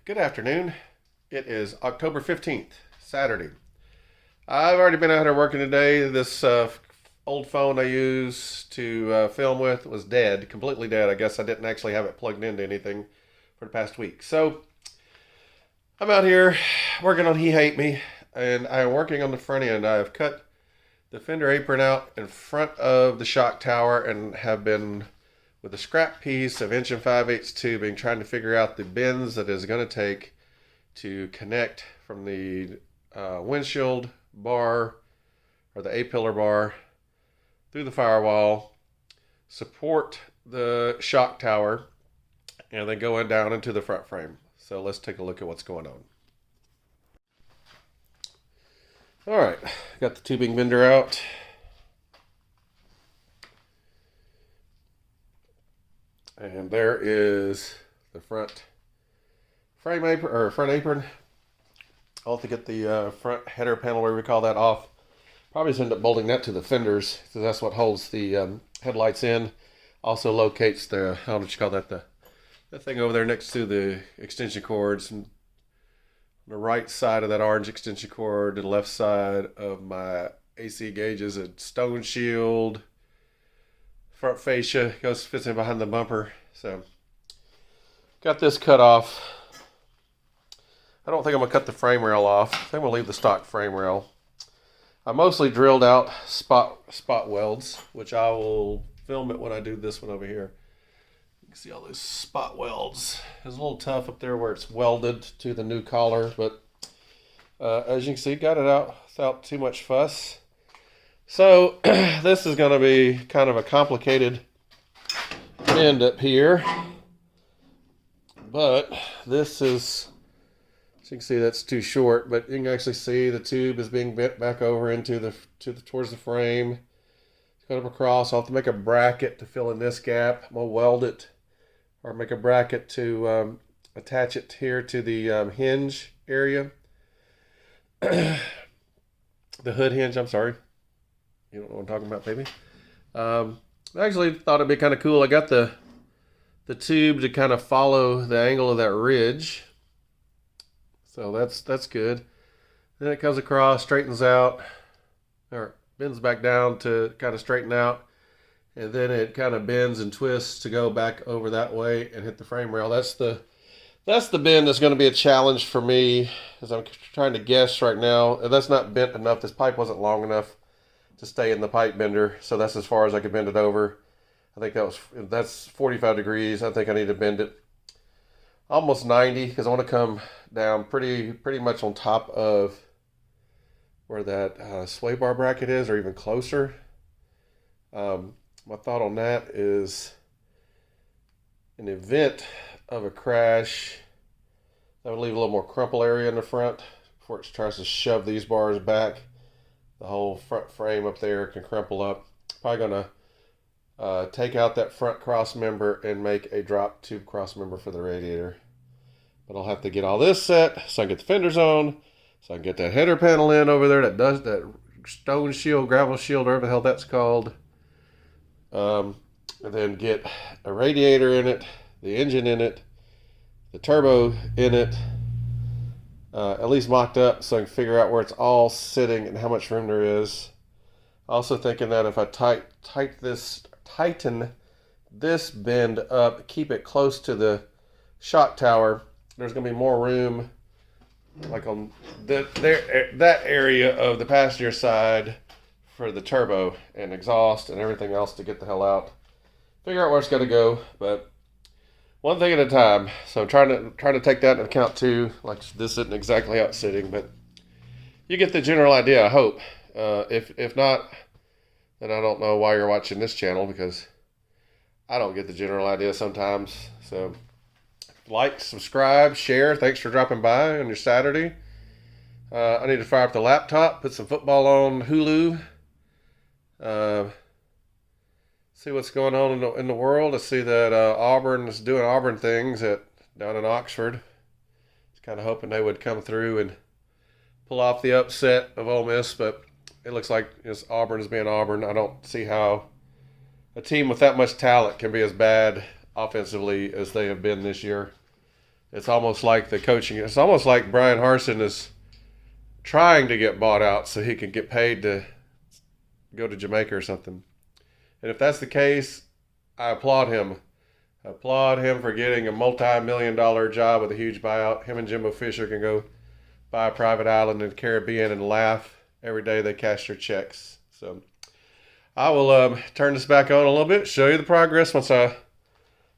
Good afternoon. It is October 15th, Saturday. I've already been out here working today. This old phone I use to film with was dead, completely dead. I guess I didn't actually have it plugged into anything for the past week. So I'm out here working on He Hate Me, and I'm working on the front end. I have cut the fender apron out in front of the shock tower and have been with a scrap piece of 1 5/8 tubing trying to figure out the bends that is going to take to connect from the windshield bar or the A-pillar bar through the firewall, support the shock tower, and then going down into the front frame. So let's take a look at what's going on. All right, got the tubing bender out. And there is the front frame apron, or front apron. I'll have to get the front header panel, whatever we call that, off. Probably just end up bolting that to the fenders, because that's what holds the headlights in. Also locates the, I don't know what you call that, the thing over there next to the extension cords. And on the right side of that orange extension cord, to the left side of my AC gauges, a stone shield. Front fascia fits in behind the bumper. So got this cut off. I don't think I'm gonna cut the frame rail off. I think we'll leave the stock frame rail. I mostly drilled out spot welds, which I will film it when I do this one over here. You can see all those spot welds. It's a little tough up there where it's welded to the new collar, but as you can see, got it out without too much fuss. So this is going to be kind of a complicated bend up here, but this is, as you can see, that's too short, but you can actually see the tube is being bent back over into towards the frame. Cut up across. I'll have to make a bracket to fill in this gap. I'm going to weld it, or make a bracket to attach it here to the hinge area. The hood hinge, I'm sorry. You don't know what I'm talking about, baby. I actually thought it'd be kind of cool. I got the tube to kind of follow the angle of that ridge. So that's good. Then it comes across, straightens out, or bends back down to kind of straighten out. And then it kind of bends and twists to go back over that way and hit the frame rail. That's the bend that's going to be a challenge for me, as I'm trying to guess right now. That's not bent enough. This pipe wasn't long enough to stay in the pipe bender, so that's as far as I could bend it over. I think that's 45 degrees. I think I need to bend it almost 90, because I want to come down pretty much on top of where that sway bar bracket is, or even closer. My thought on that is, in the event of a crash, that would leave a little more crumple area in the front before it tries to shove these bars back. The whole front frame up there can crumple up. Probably gonna take out that front cross member and make a drop tube cross member for the radiator. But I'll have to get all this set so I can get the fenders on, so I can get that header panel in over there that does that stone shield, gravel shield, whatever the hell that's called. And then get a radiator in it, the engine in it, the turbo in it. At least mocked up so I can figure out where it's all sitting and how much room there is. Also thinking that if I tighten this bend up, keep it close to the shock tower, there's going to be more room, like on that area of the passenger side, for the turbo and exhaust and everything else to get the hell out. Figure out where it's going to go, but one thing at a time. So I'm trying to take that into account too. Like, this isn't exactly how it's sitting, but you get the general idea, I hope. If not, then I don't know why you're watching this channel, because I don't get the general idea sometimes. So like, subscribe, share. Thanks for dropping by on your Saturday. I need to fire up the laptop, put some football on Hulu. See what's going on in the world. I see that Auburn is doing Auburn things down in Oxford. Just kind of hoping they would come through and pull off the upset of Ole Miss, but it looks like Auburn is being Auburn. I don't see how a team with that much talent can be as bad offensively as they have been this year. It's almost like the coaching. It's almost like Brian Harsin is trying to get bought out so he can get paid to go to Jamaica or something. And if that's the case, I applaud him. I applaud him for getting a multi-million-dollar job with a huge buyout. Him and Jimbo Fisher can go buy a private island in the Caribbean and laugh every day they cash their checks. So I will turn this back on a little bit, show you the progress once I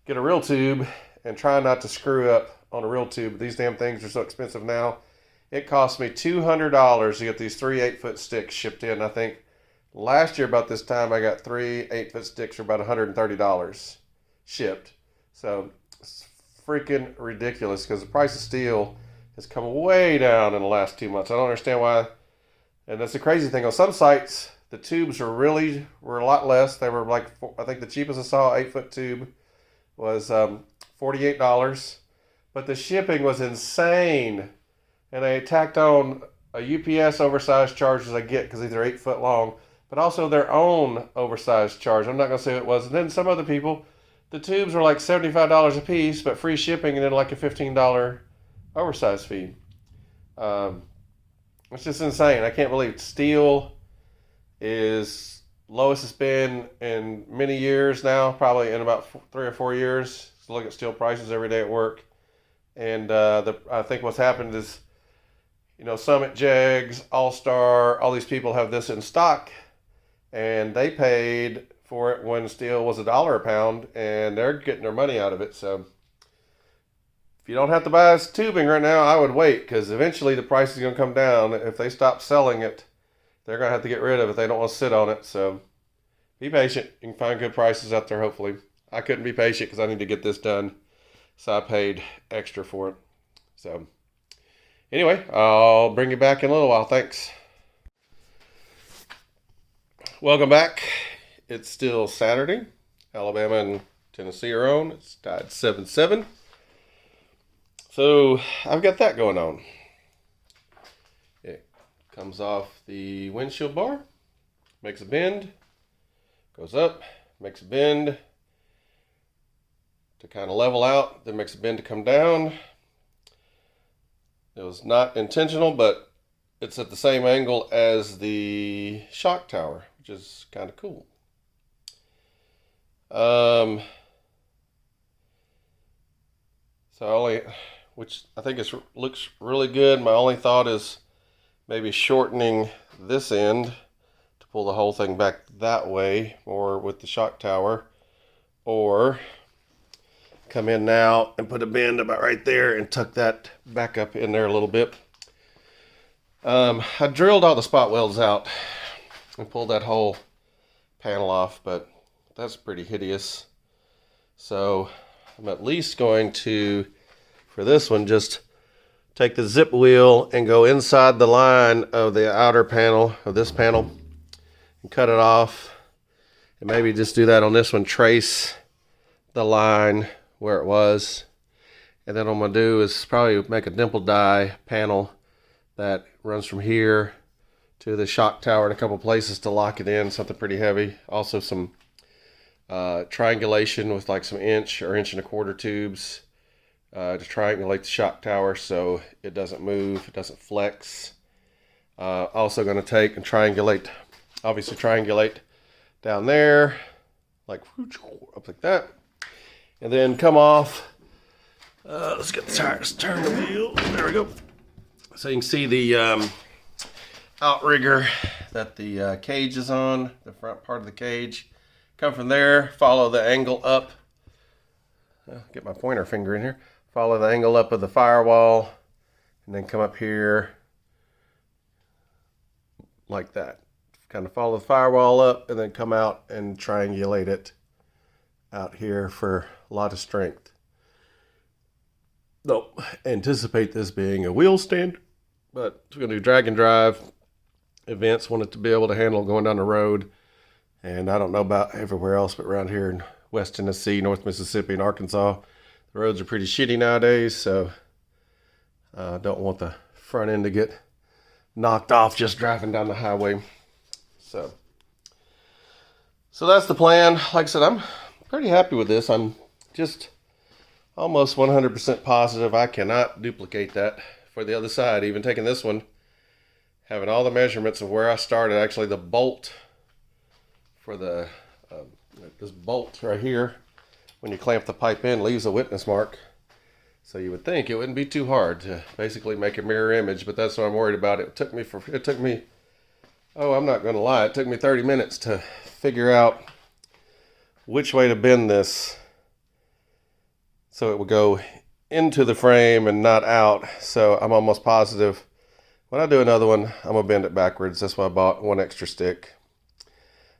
get a real tube, and try not to screw up on a real tube. These damn things are so expensive now. It cost me $200 to get these 3 8-foot sticks shipped in. I think last year about this time I got 3 8-foot sticks for about $130 shipped. So it's freaking ridiculous because the price of steel has come way down in the last 2 months. I don't understand why. And that's the crazy thing. On some sites, the tubes were a lot less. They were like, I think the cheapest I saw 8-foot tube was $48. But the shipping was insane. And they tacked on a UPS oversized charge as I get because these are 8 foot long, but also their own oversized charge. I'm not going to say what it was. And then some other people, the tubes were like $75 a piece, but free shipping and then like a $15 oversized fee. It's just insane. I can't believe steel is lowest it's been in many years now, probably in about 3 or 4 years. So look at steel prices every day at work. And I think what's happened is, Summit, Jegs, All-Star, all these people have this in stock, and they paid for it when steel was $1 a pound, and they're getting their money out of it. So if you don't have to buy this tubing right now, I would wait, because eventually the price is going to come down. If they stop selling it, they're going to have to get rid of it. They don't want to sit on it. So be patient. You can find good prices out there, hopefully. I couldn't be patient because I need to get this done, so I paid extra for it. So anyway, I'll bring you back in a little while. Thanks. Welcome back. It's still Saturday. Alabama and Tennessee are on. It's tied 7-7. So I've got that going on. It comes off the windshield bar, makes a bend, goes up, makes a bend to kind of level out, then makes a bend to come down. It was not intentional, but it's at the same angle as the shock tower, which is kind of cool. Which I think looks really good. My only thought is maybe shortening this end to pull the whole thing back that way, or with the shock tower, or come in now and put a bend about right there and tuck that back up in there a little bit. I drilled all the spot welds out and pulled that whole panel off, but that's pretty hideous. So I'm at least going to, for this one, just take the zip wheel and go inside the line of the outer panel of this panel and cut it off. And maybe just do that on this one, trace the line where it was. And then what I'm going to do is probably make a dimple die panel that runs from here to the shock tower in a couple places to lock it in, something pretty heavy. Also some triangulation with like some 1 or 1.25 inch tubes to triangulate the shock tower so it doesn't move, it doesn't flex. Also going to take and triangulate down there, like up like that, and then come off. Let's get the tires, turn the wheel, there we go. So you can see the outrigger that the cage is on, the front part of the cage. Come from there, follow the angle up. Get my pointer finger in here. Follow the angle up of the firewall, and then come up here like that. Kind of follow the firewall up, and then come out and triangulate it out here for a lot of strength. Don't anticipate this being a wheel stand, but we're going to do drag and drive events. Want it to be able to handle going down the road. And I don't know about everywhere else, but around here in West Tennessee, North Mississippi, and Arkansas, the roads are pretty shitty nowadays, so I don't want the front end to get knocked off just driving down the highway. So that's the plan. Like I said, I'm pretty happy with this. I'm almost 100% positive I cannot duplicate that for the other side. Even taking this one, having all the measurements of where I started, actually the bolt for the this bolt right here, when you clamp the pipe in, leaves a witness mark. So you would think it wouldn't be too hard to basically make a mirror image, but that's what I'm worried about. It took me, oh, I'm not going to lie, it took me 30 minutes to figure out which way to bend this so it would go into the frame and not out. So I'm almost positive when I do another one, I'm going to bend it backwards. That's why I bought one extra stick.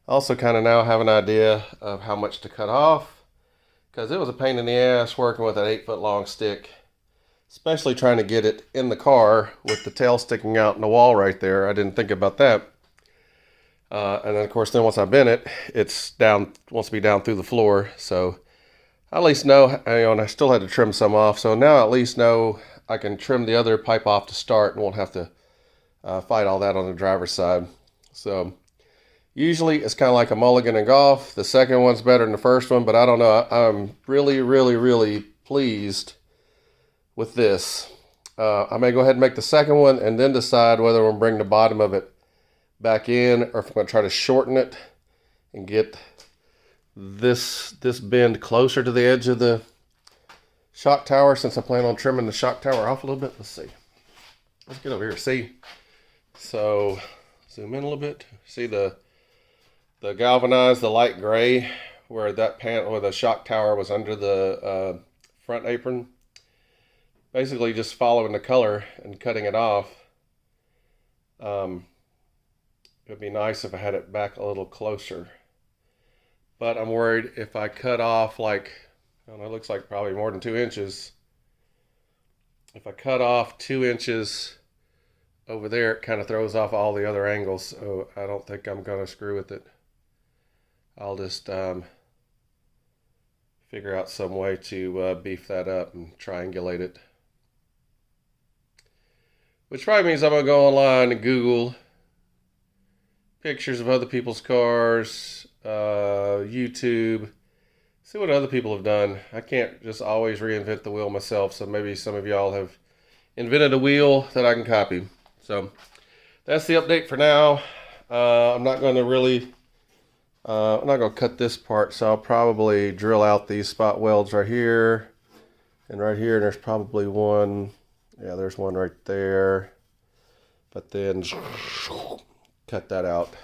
Also kind of now have an idea of how much to cut off, because it was a pain in the ass working with an 8-foot long stick, especially trying to get it in the car with the tail sticking out in the wall right there. I didn't think about that. And then of course, then once I bent it, it's down, wants to be down through the floor. So I at least know, and I still had to trim some off. So now I at least know I can trim the other pipe off to start and won't have to fight all that on the driver's side. So usually it's kind of like a mulligan in golf. The second one's better than the first one, but I don't know. I'm really, really, really pleased with this. I may go ahead and make the second one and then decide whether I'm going to bring the bottom of it back in or if I'm going to try to shorten it and get this bend closer to the edge of the shock tower, since I plan on trimming the shock tower off a little bit. Let's see. Let's get over here. See? So zoom in a little bit. See the galvanized, the light gray, where that panel, where the shock tower was under the front apron. Basically just following the color and cutting it off. It would be nice if I had it back a little closer. But I'm worried if I cut off like, I don't know, it looks like probably more than 2 inches. If I cut off 2 inches over there, it kind of throws off all the other angles. So I don't think I'm going to screw with it. I'll just figure out some way to beef that up and triangulate it. Which probably means I'm going to go online and Google pictures of other people's cars, YouTube, see what other people have done. I can't just always reinvent the wheel myself, so maybe some of y'all have invented a wheel that I can copy. So that's the update for now. I'm not going to really... I'm not going to cut this part, so I'll probably drill out these spot welds right here and right here. And there's probably one, yeah, there's one right there. But then cut that out.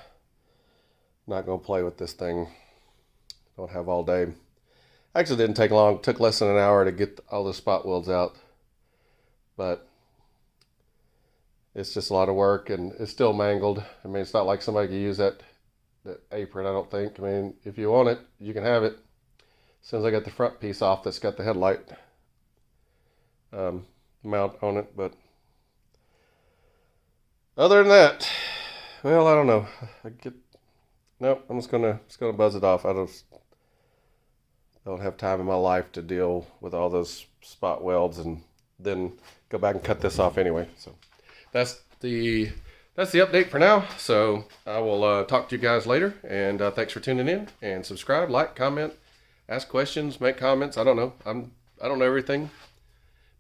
Not going to play with this thing. Don't have all day. Actually didn't take long. It took less than an hour to get all the spot welds out. But it's just a lot of work and it's still mangled. I mean, it's not like somebody could use that apron, I don't think. I mean, if you want it, you can have it. As soon as I get the front piece off that's got the headlight mount on it. But other than that, well, I don't know. Nope, I'm just gonna buzz it off. I don't have time in my life to deal with all those spot welds and then go back and cut this off anyway. So that's the update for now. So I will talk to you guys later, and thanks for tuning in, and subscribe, like, comment, ask questions, make comments. I don't know. I don't know everything.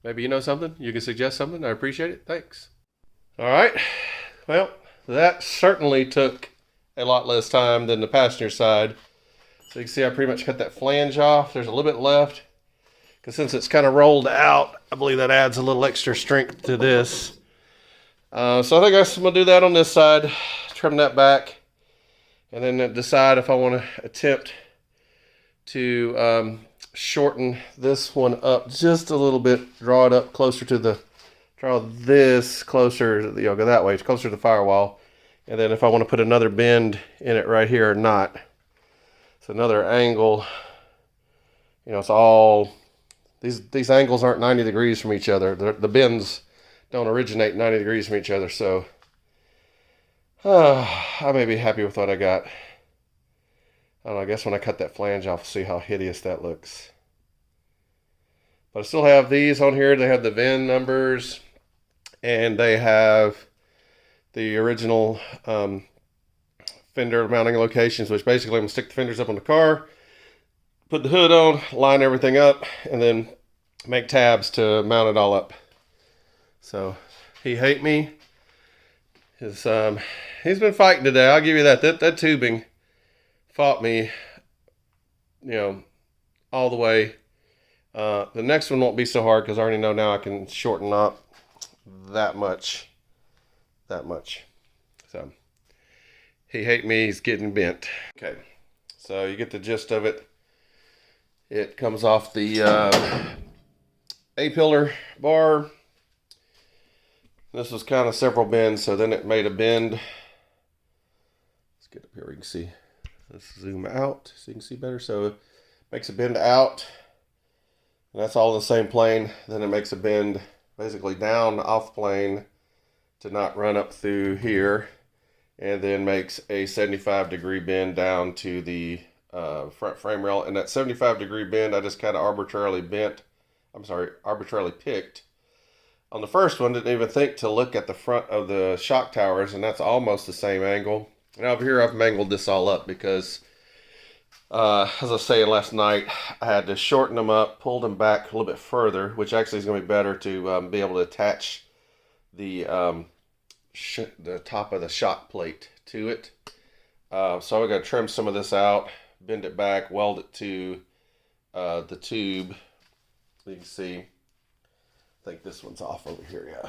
Maybe you know something. You can suggest something. I appreciate it. Thanks. All right. Well, that certainly took a lot less time than the passenger side. So you can see I pretty much cut that flange off. There's a little bit left, because since it's kind of rolled out, I believe that adds a little extra strength to this. So I think I'm going to do that on this side, trim that back, and then decide if I want to attempt to shorten this one up just a little bit, draw it up closer to the, draw this closer, you know, go that way, it's closer to the firewall, and then if I want to put another bend in it right here or not. It's another angle, you know, it's all, these angles aren't 90 degrees from each other. The bends don't originate 90 degrees from each other, so I may be happy with what I got. I don't know, I guess when I cut that flange off, I'll see how hideous that looks. But I still have these on here. They have the VIN numbers, and they have the original fender mounting locations, which basically I'm going to stick the fenders up on the car, put the hood on, line everything up, and then make tabs to mount it all up. So he hate me. He's been fighting today. I'll give you that. That tubing fought me, all the way. The next one won't be so hard because I already know now I can shorten up that much. So he hate me. He's getting bent. Okay, so you get the gist of it. It comes off the A-pillar bar. This was kind of several bends, so then it made a bend. Let's get up here where you can see. Let's zoom out so you can see better. So it makes a bend out, and that's all in the same plane. Then it makes a bend basically down off plane to not run up through here, and then makes a 75-degree bend down to the front frame rail. And that 75-degree bend, I just kind of arbitrarily picked. On the first one, didn't even think to look at the front of the shock towers, and that's almost the same angle. And over here, I've mangled this all up because, as I was saying last night, I had to shorten them up, pull them back a little bit further, which actually is going to be better to be able to attach the top of the shock plate to it. So I'm going to trim some of this out, bend it back, weld it to the tube. You can see. I think this one's off over here, yeah.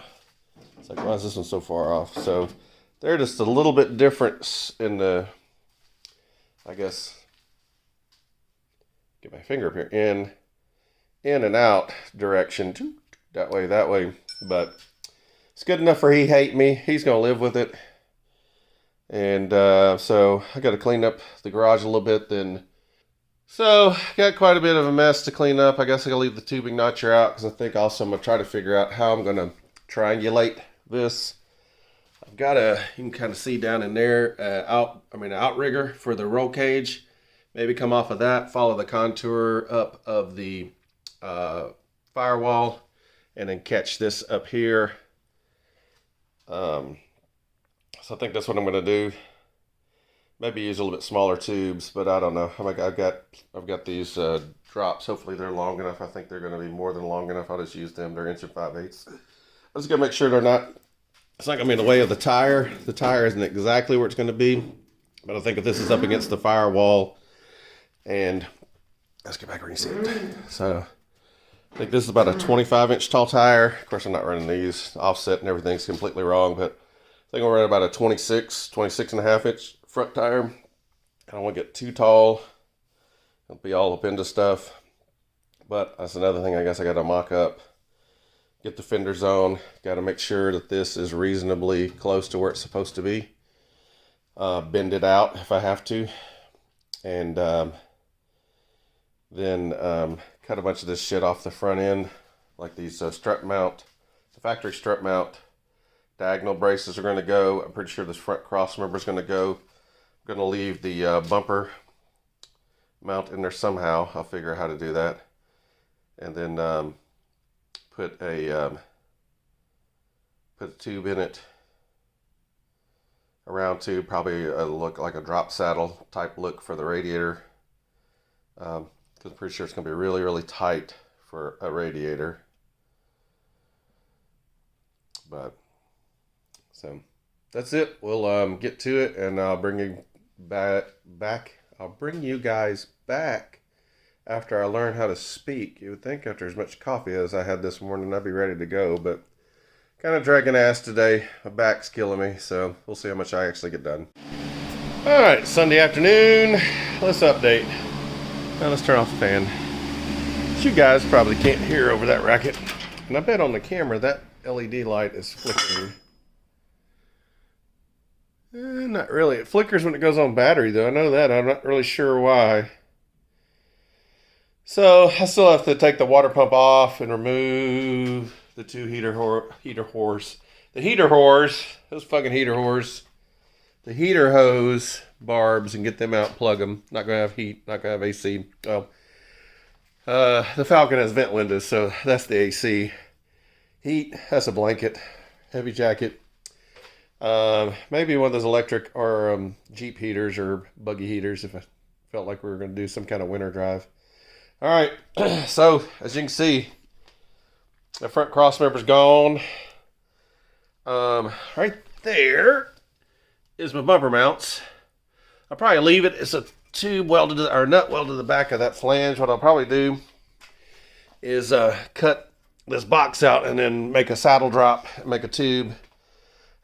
It's like, why is this one so far off? So they're just a little bit different in the, I guess, get my finger up here, in and out direction. That way. But it's good enough for he hate me. He's going to live with it. And so I got to clean up the garage a little bit then. So, got quite a bit of a mess to clean up. I guess I gotta leave the tubing notcher out because I think also I'm gonna try to figure out how I'm gonna triangulate this. I've got you can kind of see down in there, outrigger for the roll cage. Maybe come off of that, follow the contour up of the firewall, and then catch this up here. So I think that's what I'm gonna do. Maybe use a little bit smaller tubes, but I don't know. I've got these drops. Hopefully they're long enough. I think they're going to be more than long enough. I'll just use them. They're 1 5/8. I'm just going to make sure it's not going to be in the way of the tire. The tire isn't exactly where it's going to be, but I think if this is up against the firewall, and let's get back where you see it. So I think this is about a 25-inch tall tire. Of course, I'm not running these. Offset and everything's completely wrong, but I think we're at about a 26 and a half inch front tire. I don't want to get too tall. It'll be all up into stuff. But that's another thing I guess I got to mock up. Get the fender zone. Got to make sure that this is reasonably close to where it's supposed to be. Bend it out if I have to. And then cut a bunch of this shit off the front end. Like these strut mount. The factory strut mount. Diagonal braces are going to go. I'm pretty sure this front crossmember is going to go. I'm going to leave the bumper mount in there somehow. I'll figure out how to do that. And then put a tube in it. A round tube, probably look like a drop saddle type look for the radiator. Because I'm pretty sure it's going to be really, really tight for a radiator. But, so, that's it. We'll get to it, and I'll bring you back. I'll bring you guys back after I learn how to speak. You would think after as much coffee as I had this morning, I'd be ready to go, but kind of dragging ass today. My back's killing me, so we'll see how much I actually get done. All right, Sunday afternoon. Let's update. Now let's turn off the fan. You guys probably can't hear over that racket, and I bet on the camera that LED light is flickering. Not really. It flickers when it goes on battery, though. I know that. I'm not really sure why. So I still have to take the water pump off and remove the two heater whores. The heater whores. Those fucking heater whores. The heater hose barbs and get them out and plug them. Not going to have heat. Not going to have AC. Oh. The Falcon has vent windows, so that's the AC. Heat. That's a blanket. Heavy jacket. Maybe one of those electric or Jeep heaters or buggy heaters if I felt like we were going to do some kind of winter drive. All right, so as you can see, The front cross member's gone. Right there is my bumper mounts. I'll probably leave it. It's a tube welded to, or nut welded to the back of that flange. What I'll probably do is cut this box out and then make a saddle drop, make a tube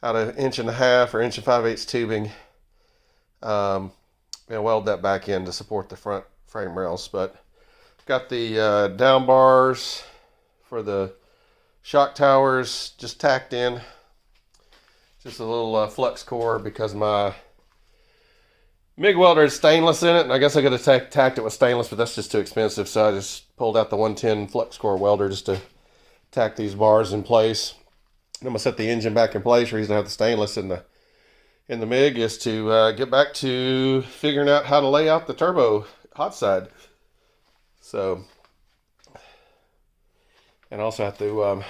out of 1.5 or 1 5/8 tubing, and weld that back in to support the front frame rails. But got the down bars for the shock towers just tacked in, just a little flux core because my MIG welder is stainless in it, and I guess I could have tacked it with stainless, but that's just too expensive, so I just pulled out the 110 flux core welder just to tack these bars in place. I'm gonna set the engine back in place. The reason I have the stainless in the MIG is to get back to figuring out how to lay out the turbo hot side. So, and also have to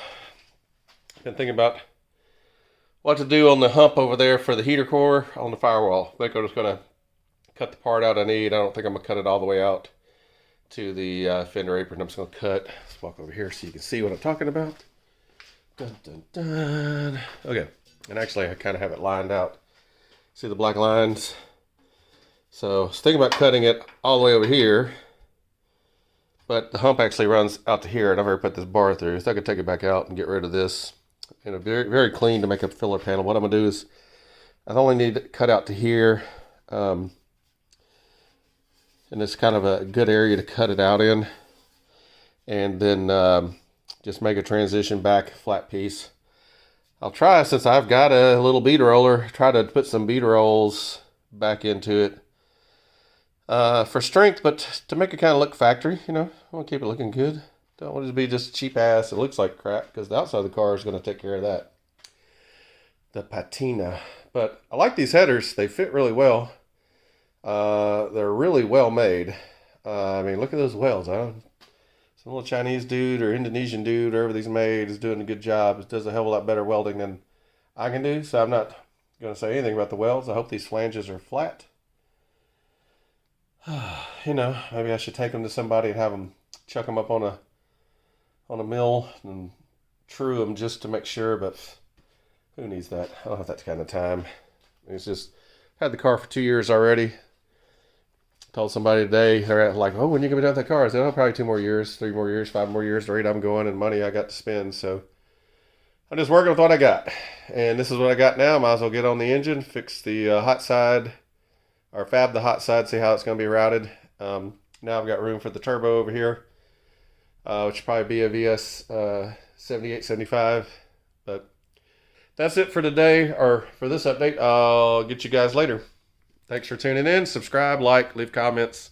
been thinking about what to do on the hump over there for the heater core on the firewall. I think I'm just gonna cut the part out I need. I don't think I'm gonna cut it all the way out to the fender apron. I'm just gonna cut. Let's walk over here so you can see what I'm talking about. Dun, dun, dun. Okay, and actually I kind of have it lined out. See the black lines? So I was thinking about cutting it all the way over here, but the hump actually runs out to here, and I've already put this bar through, so I could take it back out and get rid of this. And a very, very clean to make a filler panel. What I'm gonna do is I only need to cut out to here, and it's kind of a good area to cut it out in, and then just make a transition back flat piece. I'll try, since I've got a little bead roller, try to put some bead rolls back into it for strength, but to make it kind of look factory, you know. I want to keep it looking good. Don't want it to be just cheap ass. It looks like crap, because the outside of the car is going to take care of that. The patina. But I like these headers. They fit really well. They're really well made. I mean, look at those welds. Some little Chinese dude or Indonesian dude, whoever these made, is doing a good job. It does a hell of a lot better welding than I can do, so I'm not going to say anything about the welds. I hope these flanges are flat. You know, maybe I should take them to somebody and have them chuck them up on a mill and true them just to make sure, but who needs that? I don't have that kind of time. It's just, had the car for 2 years already. Told somebody today, they're like, oh, when are you going to be done with that car? I said, oh, probably 2 more years, 3 more years, 5 more years, the rate I'm going and money I got to spend. So I'm just working with what I got. And this is what I got now. Might as well get on the engine, fix the hot side, or fab the hot side, see how it's going to be routed. Now I've got room for the turbo over here, which will probably be a VS 78, 75. But that's it for today, or for this update. I'll get you guys later. Thanks for tuning in. Subscribe, like, leave comments.